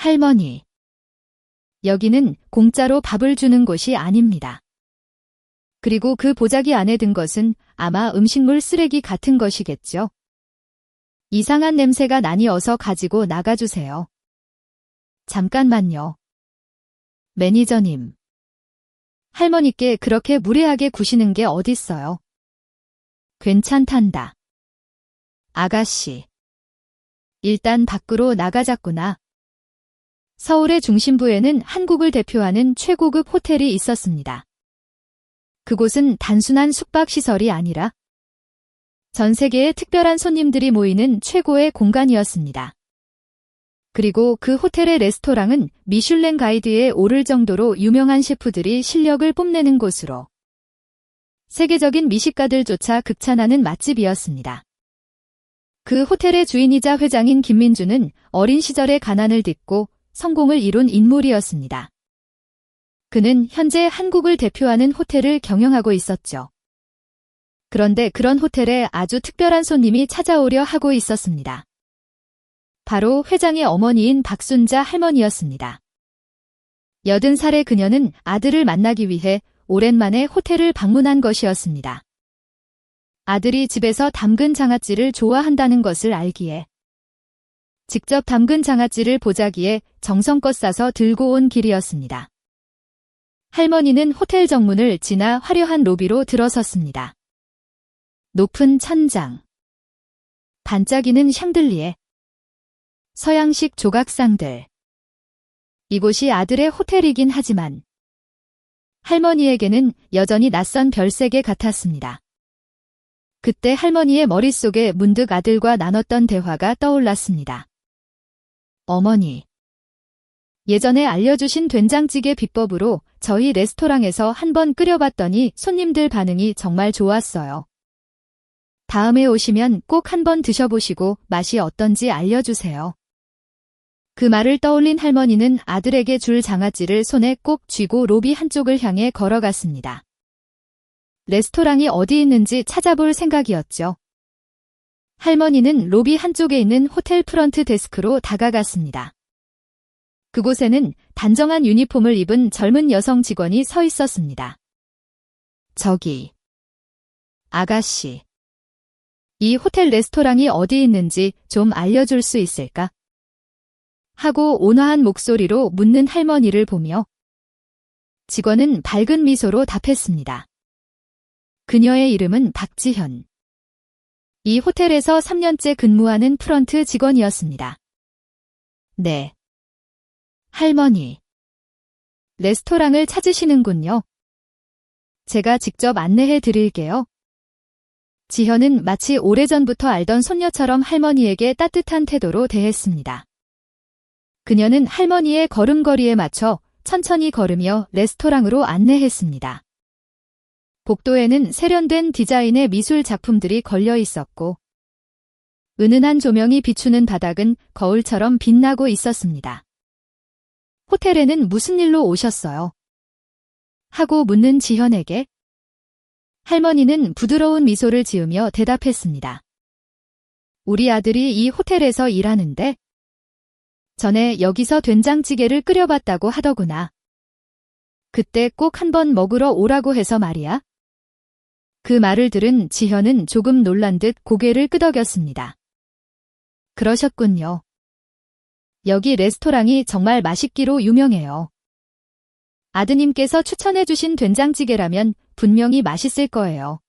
할머니, 여기는 공짜로 밥을 주는 곳이 아닙니다. 그리고 그 보자기 안에 든 것은 아마 음식물 쓰레기 같은 것이겠죠. 이상한 냄새가 나니 어서 가지고 나가주세요. 잠깐만요. 매니저님. 할머니께 그렇게 무례하게 구시는 게 어딨어요. 괜찮단다. 아가씨. 일단 밖으로 나가자꾸나. 서울의 중심부에는 한국을 대표하는 최고급 호텔이 있었습니다. 그곳은 단순한 숙박시설이 아니라 전 세계의 특별한 손님들이 모이는 최고의 공간이었습니다. 그리고 그 호텔의 레스토랑은 미슐랭 가이드에 오를 정도로 유명한 셰프들이 실력을 뽐내는 곳으로 세계적인 미식가들조차 극찬하는 맛집이었습니다. 그 호텔의 주인이자 회장인 김민주는 어린 시절의 가난을 딛고 성공을 이룬 인물이었습니다. 그는 현재 한국을 대표하는 호텔을 경영하고 있었죠. 그런데 그런 호텔에 아주 특별한 손님이 찾아오려 하고 있었습니다. 바로 회장의 어머니인 박순자 할머니였습니다. 80살의 그녀는 아들을 만나기 위해 오랜만에 호텔을 방문한 것이었습니다. 아들이 집에서 담근 장아찌를 좋아한다는 것을 알기에 직접 담근 장아찌를 보자기에 정성껏 싸서 들고 온 길이었습니다. 할머니는 호텔 정문을 지나 화려한 로비로 들어섰습니다. 높은 천장, 반짝이는 샹들리에, 서양식 조각상들. 이곳이 아들의 호텔이긴 하지만 할머니에게는 여전히 낯선 별세계 같았습니다. 그때 할머니의 머릿속에 문득 아들과 나눴던 대화가 떠올랐습니다. 어머니, 예전에 알려주신 된장찌개 비법으로 저희 레스토랑에서 한번 끓여봤더니 손님들 반응이 정말 좋았어요. 다음에 오시면 꼭 한번 드셔보시고 맛이 어떤지 알려주세요. 그 말을 떠올린 할머니는 아들에게 줄 장아찌를 손에 꼭 쥐고 로비 한쪽을 향해 걸어갔습니다. 레스토랑이 어디 있는지 찾아볼 생각이었죠. 할머니는 로비 한쪽에 있는 호텔 프런트 데스크로 다가갔습니다. 그곳에는 단정한 유니폼을 입은 젊은 여성 직원이 서 있었습니다. 저기, 아가씨. 이 호텔 레스토랑이 어디 있는지 좀 알려줄 수 있을까? 하고 온화한 목소리로 묻는 할머니를 보며 직원은 밝은 미소로 답했습니다. 그녀의 이름은 박지현. 이 호텔에서 3년째 근무하는 프런트 직원이었습니다. 네. 할머니. 레스토랑을 찾으시는군요. 제가 직접 안내해 드릴게요. 지현은 마치 오래전부터 알던 손녀처럼 할머니에게 따뜻한 태도로 대했습니다. 그녀는 할머니의 걸음걸이에 맞춰 천천히 걸으며 레스토랑으로 안내했습니다. 복도에는 세련된 디자인의 미술 작품들이 걸려 있었고 은은한 조명이 비추는 바닥은 거울처럼 빛나고 있었습니다. 호텔에는 무슨 일로 오셨어요? 하고 묻는 지현에게 할머니는 부드러운 미소를 지으며 대답했습니다. 우리 아들이 이 호텔에서 일하는데 전에 여기서 된장찌개를 끓여봤다고 하더구나. 그때 꼭 한번 먹으러 오라고 해서 말이야. 그 말을 들은 지현은 조금 놀란 듯 고개를 끄덕였습니다. 그러셨군요. 여기 레스토랑이 정말 맛있기로 유명해요. 아드님께서 추천해주신 된장찌개라면 분명히 맛있을 거예요.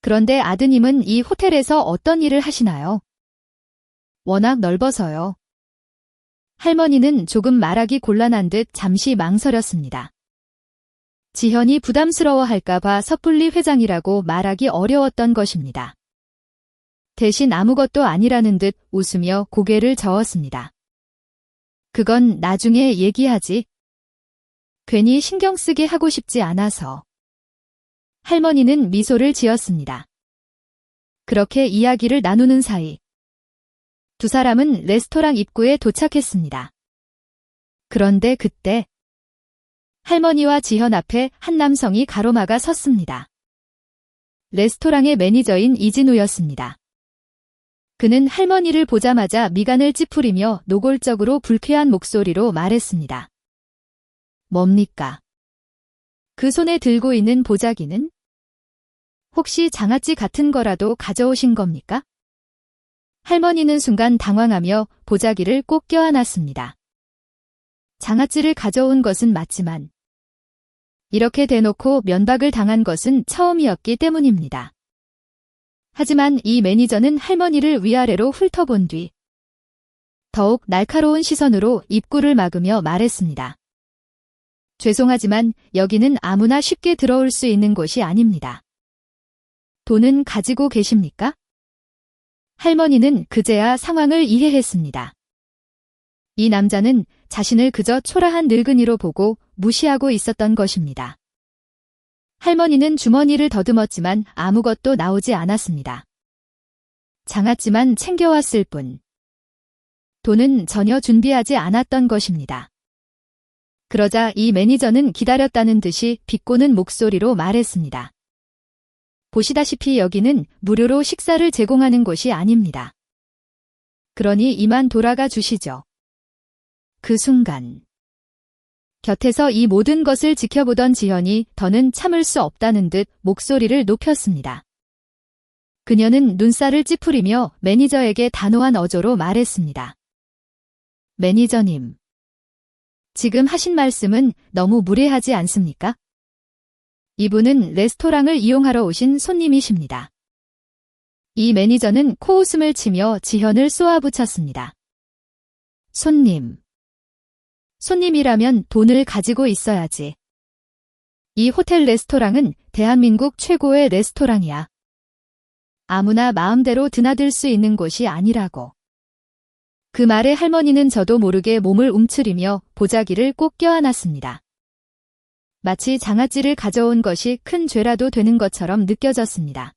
그런데 아드님은 이 호텔에서 어떤 일을 하시나요? 워낙 넓어서요. 할머니는 조금 말하기 곤란한 듯 잠시 망설였습니다. 지현이 부담스러워할까봐 섣불리 회장이라고 말하기 어려웠던 것입니다. 대신 아무것도 아니라는 듯 웃으며 고개를 저었습니다. 그건 나중에 얘기하지. 괜히 신경 쓰게 하고 싶지 않아서. 할머니는 미소를 지었습니다. 그렇게 이야기를 나누는 사이 두 사람은 레스토랑 입구에 도착했습니다. 그런데 그때 할머니와 지현 앞에 한 남성이 가로막아 섰습니다. 레스토랑의 매니저인 이진우였습니다. 그는 할머니를 보자마자 미간을 찌푸리며 노골적으로 불쾌한 목소리로 말했습니다. 뭡니까? 그 손에 들고 있는 보자기는? 혹시 장아찌 같은 거라도 가져오신 겁니까? 할머니는 순간 당황하며 보자기를 꼭 껴안았습니다. 장아찌를 가져온 것은 맞지만 이렇게 대놓고 면박을 당한 것은 처음이었기 때문입니다. 하지만 이 매니저는 할머니를 위아래로 훑어본 뒤 더욱 날카로운 시선으로 입구를 막으며 말했습니다. 죄송하지만 여기는 아무나 쉽게 들어올 수 있는 곳이 아닙니다. 돈은 가지고 계십니까? 할머니는 그제야 상황을 이해했습니다. 이 남자는 자신을 그저 초라한 늙은이로 보고 무시하고 있었던 것입니다. 할머니는 주머니를 더듬었지만 아무것도 나오지 않았습니다. 장아찌만 챙겨왔을 뿐. 돈은 전혀 준비하지 않았던 것입니다. 그러자 이 매니저는 기다렸다는 듯이 비꼬는 목소리로 말했습니다. 보시다시피 여기는 무료로 식사를 제공하는 곳이 아닙니다. 그러니 이만 돌아가 주시죠. 그 순간 곁에서 이 모든 것을 지켜보던 지현이 더는 참을 수 없다는 듯 목소리를 높였습니다. 그녀는 눈살을 찌푸리며 매니저에게 단호한 어조로 말했습니다. 매니저님, 지금 하신 말씀은 너무 무례하지 않습니까? 이분은 레스토랑을 이용하러 오신 손님이십니다. 이 매니저는 코웃음을 치며 지현을 쏘아붙였습니다. 손님이라면 돈을 가지고 있어야지. 이 호텔 레스토랑은 대한민국 최고의 레스토랑이야. 아무나 마음대로 드나들 수 있는 곳이 아니라고. 그 말에 할머니는 저도 모르게 몸을 움츠리며 보자기를 꼭 껴안았습니다. 마치 장아찌를 가져온 것이 큰 죄라도 되는 것처럼 느껴졌습니다.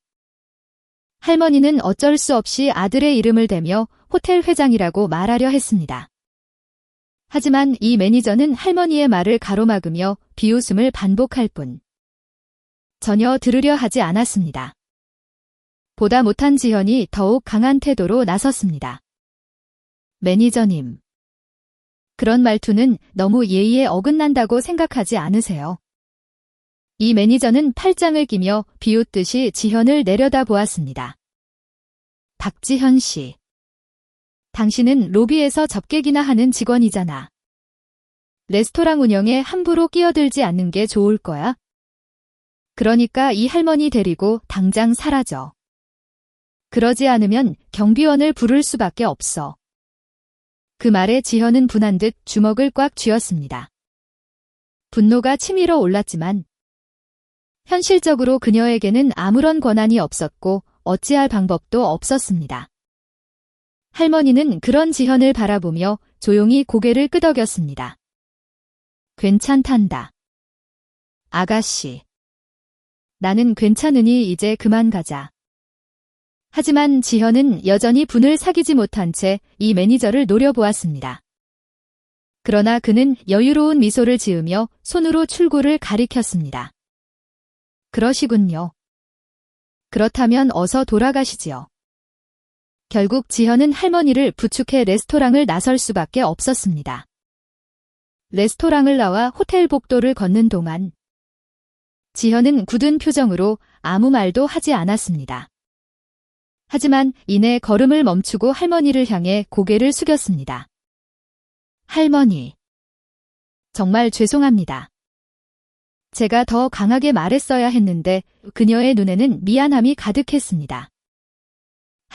할머니는 어쩔 수 없이 아들의 이름을 대며 호텔 회장이라고 말하려 했습니다. 하지만 이 매니저는 할머니의 말을 가로막으며 비웃음을 반복할 뿐 전혀 들으려 하지 않았습니다. 보다 못한 지현이 더욱 강한 태도로 나섰습니다. 매니저님, 그런 말투는 너무 예의에 어긋난다고 생각하지 않으세요? 이 매니저는 팔짱을 끼며 비웃듯이 지현을 내려다보았습니다. 박지현 씨, 당신은 로비에서 접객이나 하는 직원이잖아. 레스토랑 운영에 함부로 끼어들지 않는 게 좋을 거야. 그러니까 이 할머니 데리고 당장 사라져. 그러지 않으면 경비원을 부를 수밖에 없어. 그 말에 지현은 분한 듯 주먹을 꽉 쥐었습니다. 분노가 치밀어 올랐지만 현실적으로 그녀에게는 아무런 권한이 없었고 어찌할 방법도 없었습니다. 할머니는 그런 지현을 바라보며 조용히 고개를 끄덕였습니다. 괜찮단다. 아가씨. 나는 괜찮으니 이제 그만 가자. 하지만 지현은 여전히 분을 사귀지 못한 채 이 매니저를 노려보았습니다. 그러나 그는 여유로운 미소를 지으며 손으로 출구를 가리켰습니다. 그러시군요. 그렇다면 어서 돌아가시지요. 결국 지현은 할머니를 부축해 레스토랑을 나설 수밖에 없었습니다. 레스토랑을 나와 호텔 복도를 걷는 동안 지현은 굳은 표정으로 아무 말도 하지 않았습니다. 하지만 이내 걸음을 멈추고 할머니를 향해 고개를 숙였습니다. 할머니, 정말 죄송합니다. 제가 더 강하게 말했어야 했는데 그녀의 눈에는 미안함이 가득했습니다.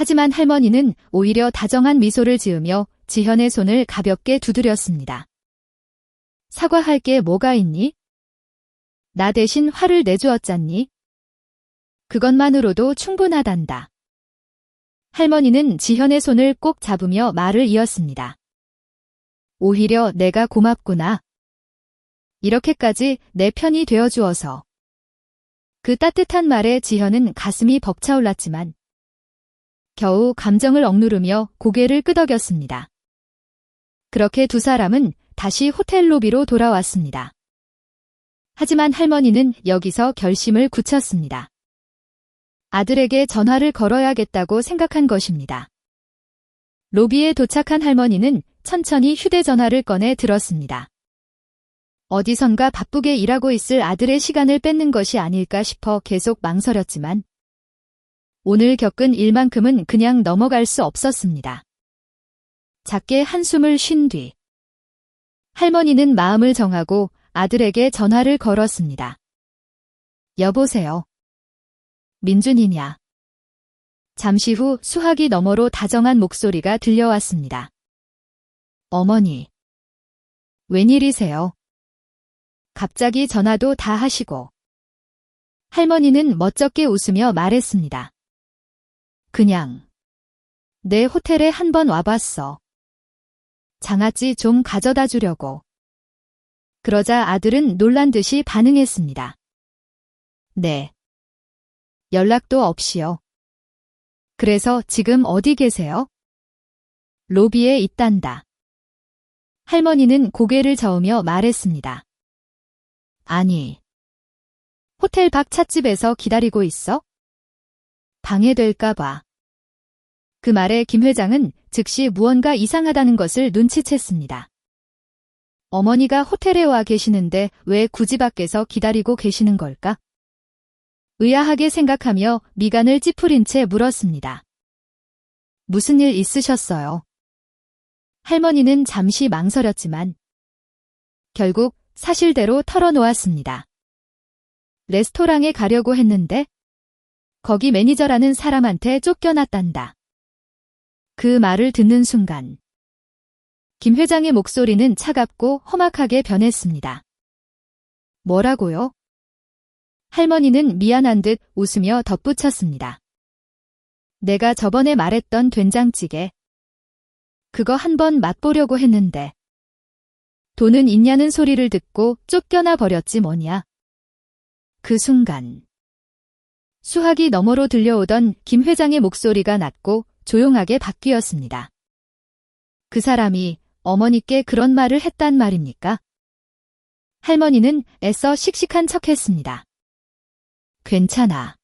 하지만 할머니는 오히려 다정한 미소를 지으며 지현의 손을 가볍게 두드렸습니다. 사과할 게 뭐가 있니? 나 대신 화를 내주었잖니? 그것만으로도 충분하단다. 할머니는 지현의 손을 꼭 잡으며 말을 이었습니다. 오히려 내가 고맙구나. 이렇게까지 내 편이 되어주어서. 그 따뜻한 말에 지현은 가슴이 벅차올랐지만 겨우 감정을 억누르며 고개를 끄덕였습니다. 그렇게 두 사람은 다시 호텔 로비로 돌아왔습니다. 하지만 할머니는 여기서 결심을 굳혔습니다. 아들에게 전화를 걸어야겠다고 생각한 것입니다. 로비에 도착한 할머니는 천천히 휴대전화를 꺼내 들었습니다. 어디선가 바쁘게 일하고 있을 아들의 시간을 뺏는 것이 아닐까 싶어 계속 망설였지만 오늘 겪은 일만큼은 그냥 넘어갈 수 없었습니다. 작게 한숨을 쉰 뒤 할머니는 마음을 정하고 아들에게 전화를 걸었습니다. 여보세요. 민준이냐? 잠시 후 수화기 너머로 다정한 목소리가 들려왔습니다. 어머니. 웬일이세요? 갑자기 전화도 다 하시고. 할머니는 멋쩍게 웃으며 말했습니다. 그냥 내 호텔에 한번 와봤어. 장아찌 좀 가져다 주려고. 그러자 아들은 놀란 듯이 반응했습니다. 네. 연락도 없이요. 그래서 지금 어디 계세요? 로비에 있단다. 할머니는 고개를 저으며 말했습니다. 아니. 호텔 밖 찻집에서 기다리고 있어? 방해될까봐. 그 말에 김 회장은 즉시 무언가 이상하다는 것을 눈치챘습니다. 어머니가 호텔에 와 계시는데 왜 굳이 밖에서 기다리고 계시는 걸까? 의아하게 생각하며 미간을 찌푸린 채 물었습니다. 무슨 일 있으셨어요? 할머니는 잠시 망설였지만 결국 사실대로 털어놓았습니다. 레스토랑에 가려고 했는데 거기 매니저라는 사람한테 쫓겨났단다. 그 말을 듣는 순간 김 회장의 목소리는 차갑고 험악하게 변했습니다. 뭐라고요? 할머니는 미안한 듯 웃으며 덧붙였습니다. 내가 저번에 말했던 된장찌개. 그거 한번 맛보려고 했는데 돈은 있냐는 소리를 듣고 쫓겨나 버렸지 뭐냐. 그 순간 수화기 너머로 들려오던 김 회장의 목소리가 낮고 조용하게 바뀌었습니다. 그 사람이 어머니께 그런 말을 했단 말입니까? 할머니는 애써 씩씩한 척했습니다. 괜찮아.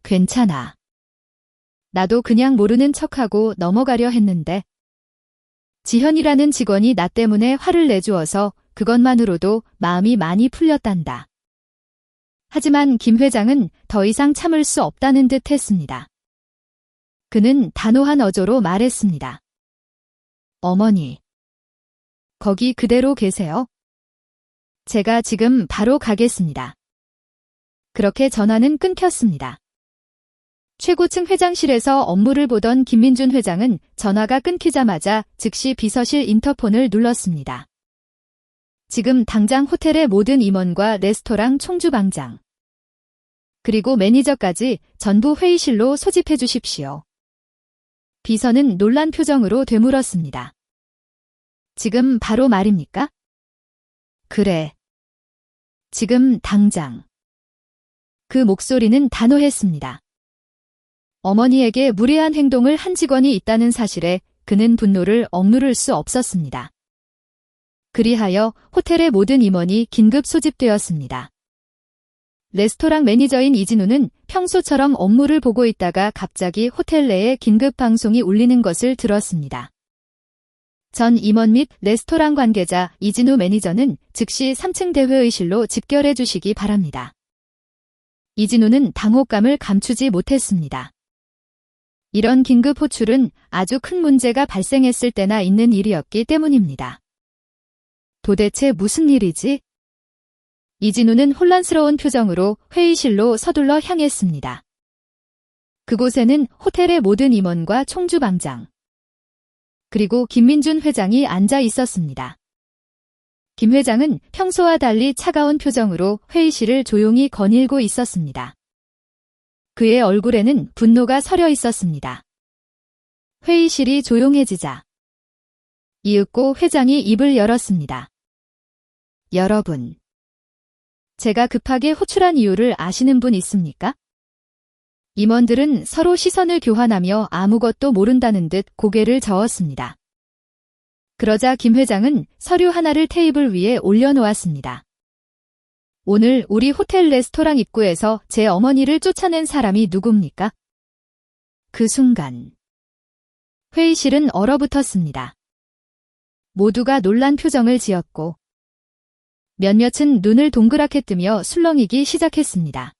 괜찮아. 나도 그냥 모르는 척하고 넘어가려 했는데 지현이라는 직원이 나 때문에 화를 내주어서 그것만으로도 마음이 많이 풀렸단다. 하지만 김 회장은 더 이상 참을 수 없다는 듯 했습니다. 그는 단호한 어조로 말했습니다. 어머니, 거기 그대로 계세요. 제가 지금 바로 가겠습니다. 그렇게 전화는 끊겼습니다. 최고층 회장실에서 업무를 보던 김민준 회장은 전화가 끊기자마자 즉시 비서실 인터폰을 눌렀습니다. 지금 당장 호텔의 모든 임원과 레스토랑 총주방장, 그리고 매니저까지 전부 회의실로 소집해 주십시오. 비서는 놀란 표정으로 되물었습니다. 지금 바로 말입니까? 그래. 지금 당장. 그 목소리는 단호했습니다. 어머니에게 무례한 행동을 한 직원이 있다는 사실에 그는 분노를 억누를 수 없었습니다. 그리하여 호텔의 모든 임원이 긴급 소집되었습니다. 레스토랑 매니저인 이진우는 평소처럼 업무를 보고 있다가 갑자기 호텔 내에 긴급 방송이 울리는 것을 들었습니다. 전 임원 및 레스토랑 관계자 이진우 매니저는 즉시 3층 대회의실로 집결해 주시기 바랍니다. 이진우는 당혹감을 감추지 못했습니다. 이런 긴급 호출은 아주 큰 문제가 발생했을 때나 있는 일이었기 때문입니다. 도대체 무슨 일이지? 이진우는 혼란스러운 표정으로 회의실로 서둘러 향했습니다. 그곳에는 호텔의 모든 임원과 총주방장, 그리고 김민준 회장이 앉아 있었습니다. 김 회장은 평소와 달리 차가운 표정으로 회의실을 조용히 거닐고 있었습니다. 그의 얼굴에는 분노가 서려 있었습니다. 회의실이 조용해지자 이윽고 회장이 입을 열었습니다. 여러분, 제가 급하게 호출한 이유를 아시는 분 있습니까? 임원들은 서로 시선을 교환하며 아무것도 모른다는 듯 고개를 저었습니다. 그러자 김 회장은 서류 하나를 테이블 위에 올려놓았습니다. 오늘 우리 호텔 레스토랑 입구에서 제 어머니를 쫓아낸 사람이 누굽니까? 그 순간 회의실은 얼어붙었습니다. 모두가 놀란 표정을 지었고 몇몇은 눈을 동그랗게 뜨며 술렁이기 시작했습니다.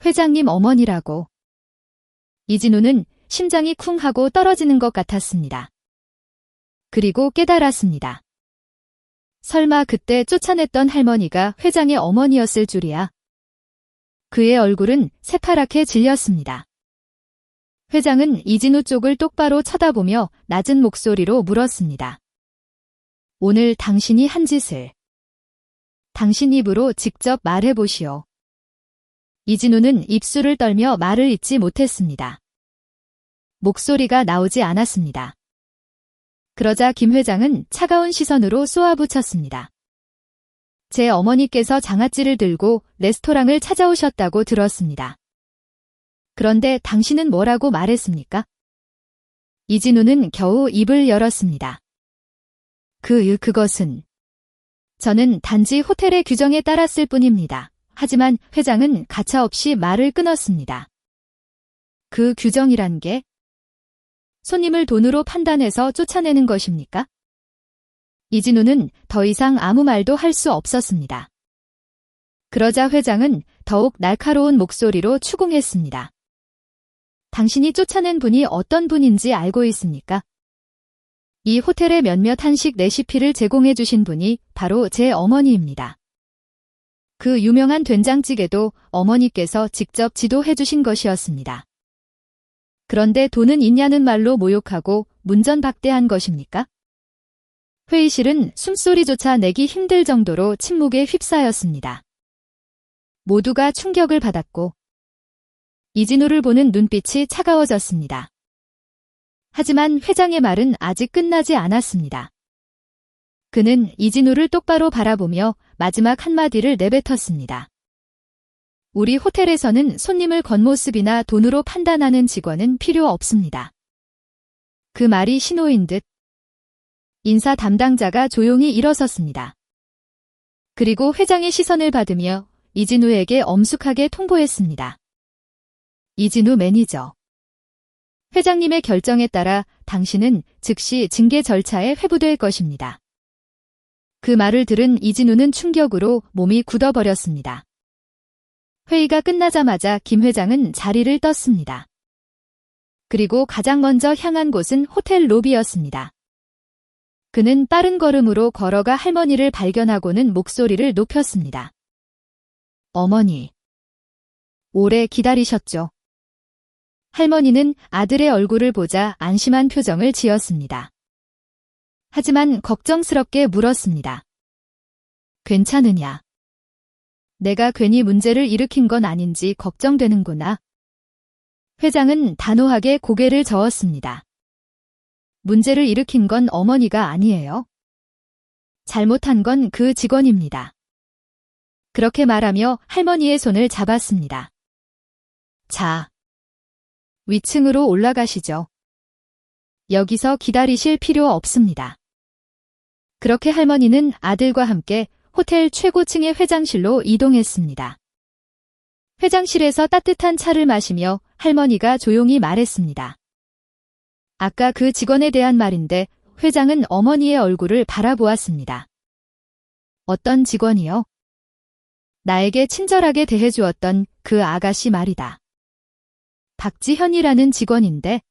회장님 어머니라고. 이진우는 심장이 쿵 하고 떨어지는 것 같았습니다. 그리고 깨달았습니다. 설마 그때 쫓아냈던 할머니가 회장의 어머니였을 줄이야. 그의 얼굴은 새파랗게 질렸습니다. 회장은 이진우 쪽을 똑바로 쳐다보며 낮은 목소리로 물었습니다. 오늘 당신이 한 짓을 당신 입으로 직접 말해보시오. 이진우는 입술을 떨며 말을 잇지 못했습니다. 목소리가 나오지 않았습니다. 그러자 김 회장은 차가운 시선으로 쏘아붙였습니다. 제 어머니께서 장아찌를 들고 레스토랑을 찾아오셨다고 들었습니다. 그런데 당신은 뭐라고 말했습니까? 이진우는 겨우 입을 열었습니다. 그것은 저는 단지 호텔의 규정에 따랐을 뿐입니다. 하지만 회장은 가차없이 말을 끊었습니다. 그 규정이란 게 손님을 돈으로 판단해서 쫓아내는 것입니까? 이진우는 더 이상 아무 말도 할 수 없었습니다. 그러자 회장은 더욱 날카로운 목소리로 추궁했습니다. 당신이 쫓아낸 분이 어떤 분인지 알고 있습니까? 이 호텔의 몇몇 한식 레시피를 제공해 주신 분이 바로 제 어머니입니다. 그 유명한 된장찌개도 어머니께서 직접 지도해 주신 것이었습니다. 그런데 돈은 있냐는 말로 모욕하고 문전박대한 것입니까? 회의실은 숨소리조차 내기 힘들 정도로 침묵에 휩싸였습니다. 모두가 충격을 받았고 이진우를 보는 눈빛이 차가워졌습니다. 하지만 회장의 말은 아직 끝나지 않았습니다. 그는 이진우를 똑바로 바라보며 마지막 한마디를 내뱉었습니다. 우리 호텔에서는 손님을 겉모습이나 돈으로 판단하는 직원은 필요 없습니다. 그 말이 신호인 듯 인사 담당자가 조용히 일어섰습니다. 그리고 회장의 시선을 받으며 이진우에게 엄숙하게 통보했습니다. 이진우 매니저. 회장님의 결정에 따라 당신은 즉시 징계 절차에 회부될 것입니다. 그 말을 들은 이진우는 충격으로 몸이 굳어버렸습니다. 회의가 끝나자마자 김 회장은 자리를 떴습니다. 그리고 가장 먼저 향한 곳은 호텔 로비였습니다. 그는 빠른 걸음으로 걸어가 할머니를 발견하고는 목소리를 높였습니다. 어머니. 오래 기다리셨죠? 할머니는 아들의 얼굴을 보자 안심한 표정을 지었습니다. 하지만 걱정스럽게 물었습니다. 괜찮으냐? 내가 괜히 문제를 일으킨 건 아닌지 걱정되는구나. 회장은 단호하게 고개를 저었습니다. 문제를 일으킨 건 어머니가 아니에요. 잘못한 건 그 직원입니다. 그렇게 말하며 할머니의 손을 잡았습니다. 자, 위층으로 올라가시죠. 여기서 기다리실 필요 없습니다. 그렇게 할머니는 아들과 함께 호텔 최고층의 회장실로 이동했습니다. 회장실에서 따뜻한 차를 마시며 할머니가 조용히 말했습니다. 아까 그 직원에 대한 말인데 회장은 어머니의 얼굴을 바라보았습니다. 어떤 직원이요? 나에게 친절하게 대해주었던 그 아가씨 말이다. 박지현이라는 직원인데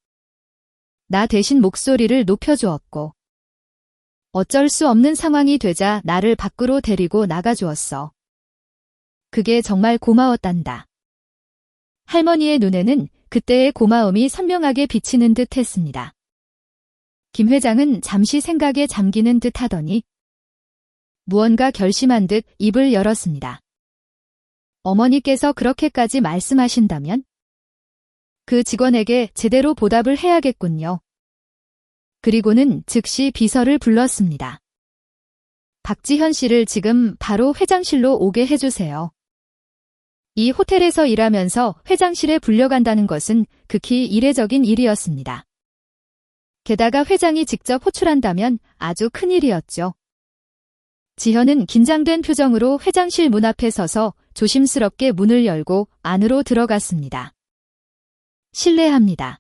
나 대신 목소리를 높여주었고 어쩔 수 없는 상황이 되자 나를 밖으로 데리고 나가주었어. 그게 정말 고마웠단다. 할머니의 눈에는 그때의 고마움이 선명하게 비치는 듯 했습니다. 김 회장은 잠시 생각에 잠기는 듯 하더니 무언가 결심한 듯 입을 열었습니다. 어머니께서 그렇게까지 말씀하신다면 그 직원에게 제대로 보답을 해야겠군요. 그리고는 즉시 비서를 불렀습니다. 박지현 씨를 지금 바로 회장실로 오게 해주세요. 이 호텔에서 일하면서 회장실에 불려간다는 것은 극히 이례적인 일이었습니다. 게다가 회장이 직접 호출한다면 아주 큰일이었죠. 지현은 긴장된 표정으로 회장실 문 앞에 서서 조심스럽게 문을 열고 안으로 들어갔습니다. 실례합니다.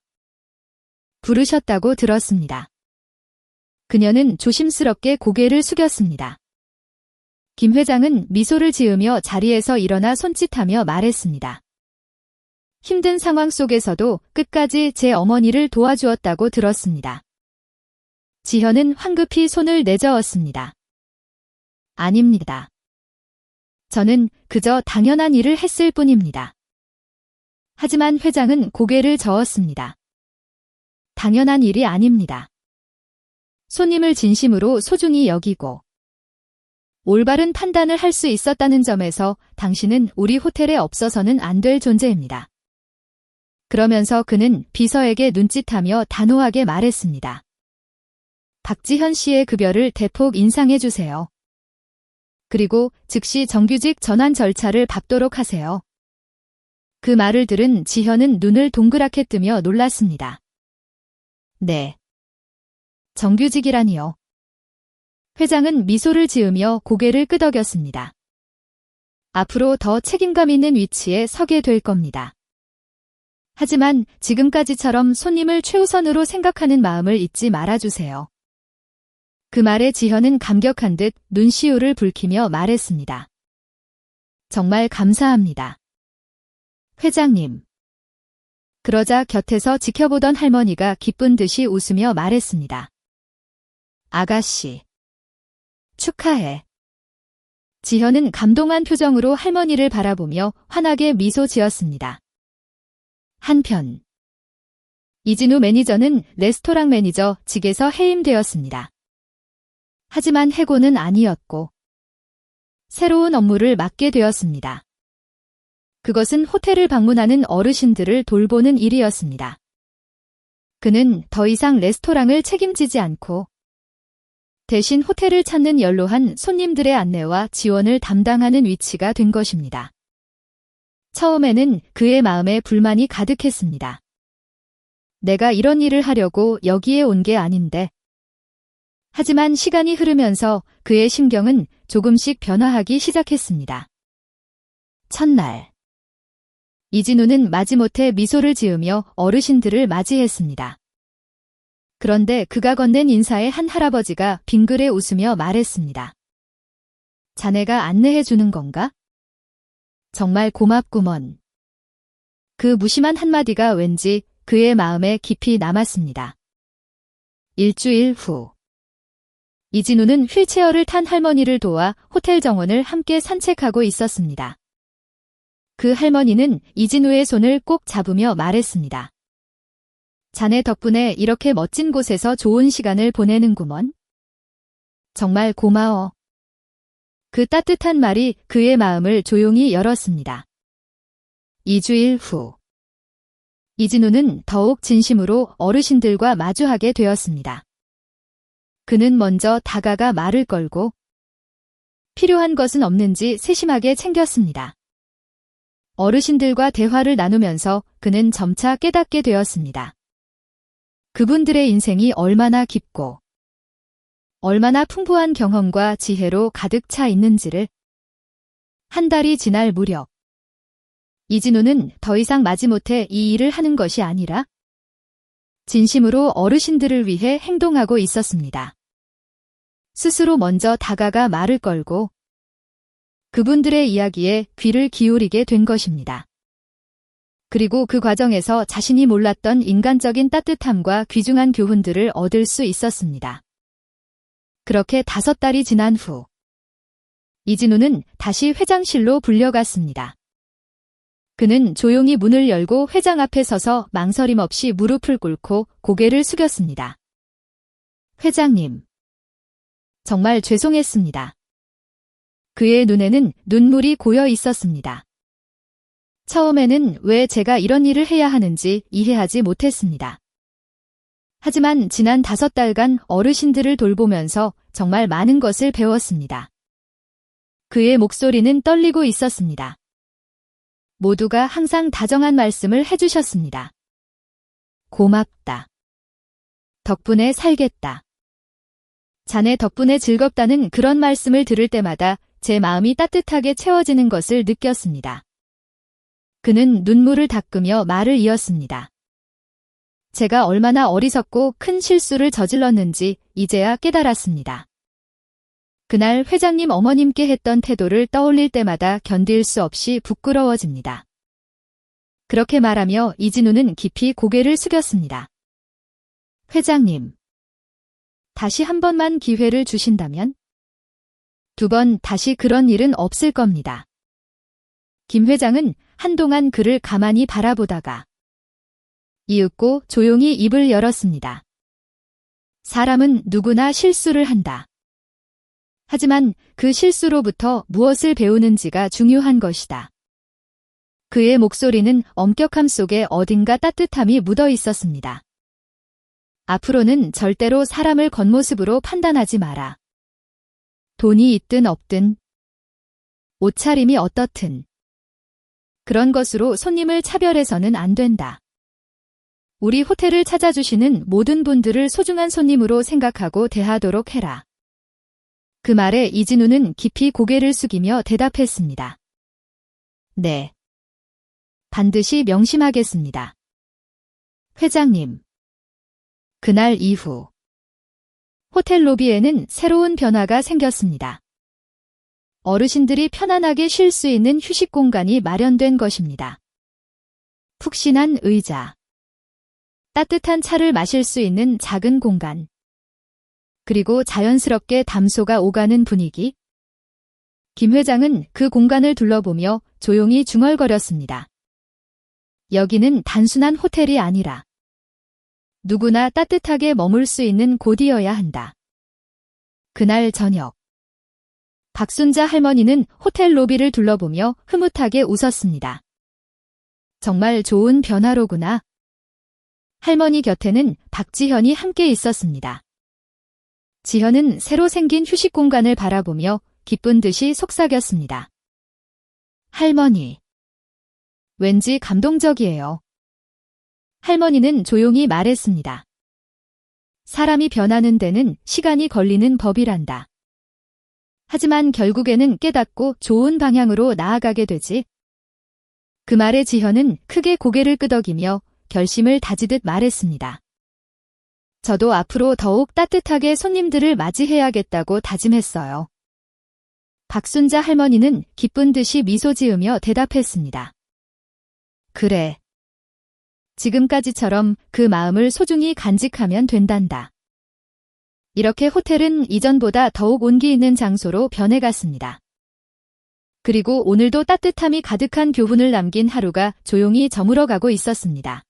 부르셨다고 들었습니다. 그녀는 조심스럽게 고개를 숙였습니다. 김 회장은 미소를 지으며 자리에서 일어나 손짓하며 말했습니다. 힘든 상황 속에서도 끝까지 제 어머니를 도와주었다고 들었습니다. 지현은 황급히 손을 내저었습니다. 아닙니다. 저는 그저 당연한 일을 했을 뿐입니다. 하지만 회장은 고개를 저었습니다. 당연한 일이 아닙니다. 손님을 진심으로 소중히 여기고 올바른 판단을 할 수 있었다는 점에서 당신은 우리 호텔에 없어서는 안 될 존재입니다. 그러면서 그는 비서에게 눈짓하며 단호하게 말했습니다. 박지현 씨의 급여를 대폭 인상해 주세요. 그리고 즉시 정규직 전환 절차를 밟도록 하세요. 그 말을 들은 지현은 눈을 동그랗게 뜨며 놀랐습니다. 네. 정규직이라니요. 회장은 미소를 지으며 고개를 끄덕였습니다. 앞으로 더 책임감 있는 위치에 서게 될 겁니다. 하지만 지금까지처럼 손님을 최우선으로 생각하는 마음을 잊지 말아주세요. 그 말에 지현은 감격한 듯 눈시울을 붉히며 말했습니다. 정말 감사합니다. 회장님. 그러자 곁에서 지켜보던 할머니가 기쁜 듯이 웃으며 말했습니다. 아가씨. 축하해. 지현은 감동한 표정으로 할머니를 바라보며 환하게 미소 지었습니다. 한편 이진우 매니저는 레스토랑 매니저 직에서 해임되었습니다. 하지만 해고는 아니었고 새로운 업무를 맡게 되었습니다. 그것은 호텔을 방문하는 어르신들을 돌보는 일이었습니다. 그는 더 이상 레스토랑을 책임지지 않고 대신 호텔을 찾는 연로한 손님들의 안내와 지원을 담당하는 위치가 된 것입니다. 처음에는 그의 마음에 불만이 가득했습니다. 내가 이런 일을 하려고 여기에 온 게 아닌데. 하지만 시간이 흐르면서 그의 심경은 조금씩 변화하기 시작했습니다. 첫날. 이진우는 마지못해 미소를 지으며 어르신들을 맞이했습니다. 그런데 그가 건넨 인사에 한 할아버지가 빙그레 웃으며 말했습니다. 자네가 안내해 주는 건가? 정말 고맙구먼. 그 무심한 한마디가 왠지 그의 마음에 깊이 남았습니다. 일주일 후. 이진우는 휠체어를 탄 할머니를 도와 호텔 정원을 함께 산책하고 있었습니다. 그 할머니는 이진우의 손을 꼭 잡으며 말했습니다. 자네 덕분에 이렇게 멋진 곳에서 좋은 시간을 보내는구먼. 정말 고마워. 그 따뜻한 말이 그의 마음을 조용히 열었습니다. 2주일 후. 이진우는 더욱 진심으로 어르신들과 마주하게 되었습니다. 그는 먼저 다가가 말을 걸고 필요한 것은 없는지 세심하게 챙겼습니다. 어르신들과 대화를 나누면서 그는 점차 깨닫게 되었습니다. 그분들의 인생이 얼마나 깊고 얼마나 풍부한 경험과 지혜로 가득 차 있는지를. 한 달이 지날 무렵 이진우는 더 이상 마지못해 이 일을 하는 것이 아니라 진심으로 어르신들을 위해 행동하고 있었습니다. 스스로 먼저 다가가 말을 걸고 그분들의 이야기에 귀를 기울이게 된 것입니다. 그리고 그 과정에서 자신이 몰랐던 인간적인 따뜻함과 귀중한 교훈들을 얻을 수 있었습니다. 그렇게 5달이 지난 후 이진우는 다시 회장실로 불려갔습니다. 그는 조용히 문을 열고 회장 앞에 서서 망설임 없이 무릎을 꿇고 고개를 숙였습니다. 회장님. 정말 죄송했습니다. 그의 눈에는 눈물이 고여 있었습니다. 처음에는 왜 제가 이런 일을 해야 하는지 이해하지 못했습니다. 하지만 지난 5달간 어르신들을 돌보면서 정말 많은 것을 배웠습니다. 그의 목소리는 떨리고 있었습니다. 모두가 항상 다정한 말씀을 해주셨습니다. 고맙다. 덕분에 살겠다. 자네 덕분에 즐겁다는 그런 말씀을 들을 때마다 제 마음이 따뜻하게 채워지는 것을 느꼈습니다. 그는 눈물을 닦으며 말을 이었습니다. 제가 얼마나 어리석고 큰 실수를 저질렀는지 이제야 깨달았습니다. 그날 회장님 어머님께 했던 태도를 떠올릴 때마다 견딜 수 없이 부끄러워집니다. 그렇게 말하며 이진우는 깊이 고개를 숙였습니다. 회장님, 다시 한 번만 기회를 주신다면? 2번 다시 그런 일은 없을 겁니다. 김 회장은 한동안 그를 가만히 바라보다가 이윽고 조용히 입을 열었습니다. 사람은 누구나 실수를 한다. 하지만 그 실수로부터 무엇을 배우는지가 중요한 것이다. 그의 목소리는 엄격함 속에 어딘가 따뜻함이 묻어 있었습니다. 앞으로는 절대로 사람을 겉모습으로 판단하지 마라. 돈이 있든 없든, 옷차림이 어떻든, 그런 것으로 손님을 차별해서는 안 된다. 우리 호텔을 찾아주시는 모든 분들을 소중한 손님으로 생각하고 대하도록 해라. 그 말에 이진우는 깊이 고개를 숙이며 대답했습니다. 네. 반드시 명심하겠습니다. 회장님. 그날 이후 호텔 로비에는 새로운 변화가 생겼습니다. 어르신들이 편안하게 쉴 수 있는 휴식 공간이 마련된 것입니다. 푹신한 의자, 따뜻한 차를 마실 수 있는 작은 공간, 그리고 자연스럽게 담소가 오가는 분위기. 김 회장은 그 공간을 둘러보며 조용히 중얼거렸습니다. 여기는 단순한 호텔이 아니라 누구나 따뜻하게 머물 수 있는 곳이어야 한다. 그날 저녁, 박순자 할머니는 호텔 로비를 둘러보며 흐뭇하게 웃었습니다. 정말 좋은 변화로구나. 할머니 곁에는 박지현이 함께 있었습니다. 지현은 새로 생긴 휴식 공간을 바라보며 기쁜 듯이 속삭였습니다. 할머니, 왠지 감동적이에요. 할머니는 조용히 말했습니다. 사람이 변하는 데는 시간이 걸리는 법이란다. 하지만 결국에는 깨닫고 좋은 방향으로 나아가게 되지. 그 말에 지현은 크게 고개를 끄덕이며 결심을 다지듯 말했습니다. 저도 앞으로 더욱 따뜻하게 손님들을 맞이해야겠다고 다짐했어요. 박순자 할머니는 기쁜 듯이 미소 지으며 대답했습니다. 그래. 지금까지처럼 그 마음을 소중히 간직하면 된단다. 이렇게 호텔은 이전보다 더욱 온기 있는 장소로 변해갔습니다. 그리고 오늘도 따뜻함이 가득한 교훈을 남긴 하루가 조용히 저물어가고 있었습니다.